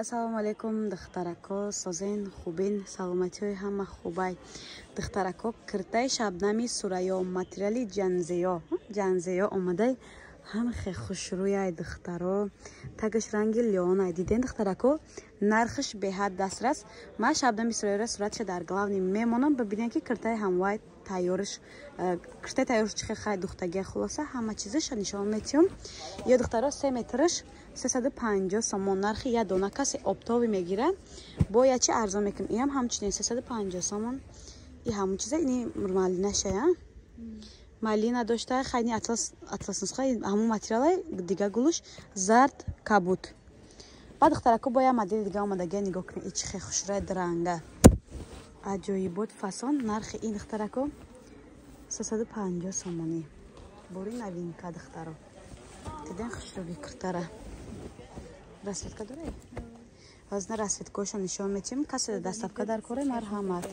Ассалому алейкум духтарако, созен хубин, саломатиҳои ҳама хубай. Духтарако киртаи Шабнами Сурайё, материали ҷанзеё омадай ҳама хе хушрӯяй духтаро. Тагаш ранги леонай. Диден духтарако нархиш беҳад дастрас. Ма Шабнами Сурайёро суратша дар главни мемонам. Бибинем ки киртаи ҳамвай тайёриш киртаи тайёриш чихе хай духтагия хулоса ҳама чизаша нишон метиём. Ё духтаро 3 метраш 350 сомон нархи я дона каси оптови мегира бо ячи арзон мекунем. Иам ҳамчунин 350 сомон. И ҳамун чиза ини малинаша я малина дошта хайни атлас нусха ҳамун материалай дига гулуш зард кабут. Баъд духтарако бо я модели дига омадагия нигоҳ кунем. И чихе хушрӯяй дранга аҷоибот фасон. нархи ин духтарако 350 сомонӣ. Бори новинка духтаро. Диден хушрӯи киртара. Расветка дорад? Вазна расветкаша нишон метиём. Касе доставка дар коре марҳамат.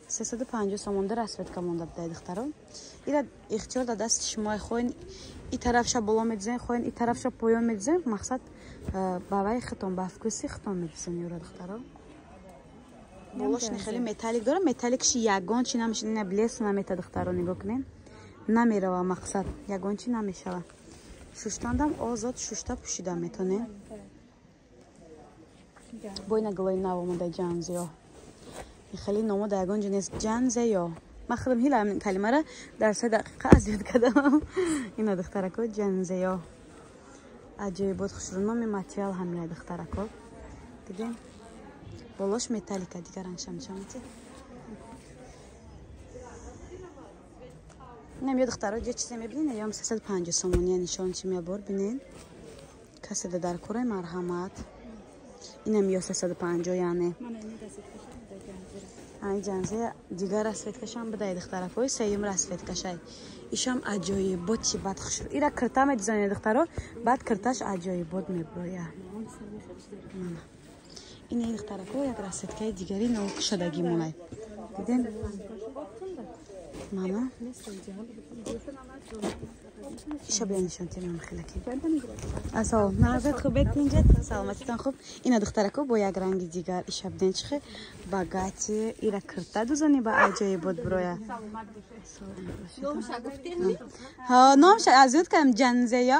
350 сомонда расветка монда дай духтаро. Ира ихтиёр да дасти шумо хоин и тарафша боло медизен, хоин и тарафша поён медизен. Мақсад бавай хитон ба вкуси хитон медизен юра духтаро. Болош не хели металлик дора. Металликши ягон чи намешад. Ина блеск намета духтаро нигоҳ кунен. Намерава мақсад. Ягон чи намешава. Шуштандам озод шушта пушида метонем. Бо ина глои навомада ҷанзеё. خلي نومو دايگون جنس جنزيو ما خدم هلا من كلمه در 3 دقيقه ازيد كده اینا دخترکو جنزيو عجیب بود خوشرونومی ماتریال هم یا دخترکو دیدین بولوش متالیکا دیگه رنگ شمشامتی نمیاد دخترو چه چیزی میبینین یا 350 سومونی نشون چی میبر ببینین کسی در کوره مرحمت اینم یا 350 یعنی ай ҷанзе дигар расветкашам бидай духтарако сеюм расветкашай ишам аҷоибот чи бад хушр ира кирта медизани духтаро бад кирташ аҷоибот меброя ин духтарако як расветкаи дигари новкушадаги монай диден мама иша бия нишон тирам хелаки асо назат хубет инҷа саломатитон хуб ина духтарако бо як ранги дигар иша биден чихе багати ира кирта дузани ба аҷоибот броя номша гуфтем ҳа номша азёд кам ҷанзея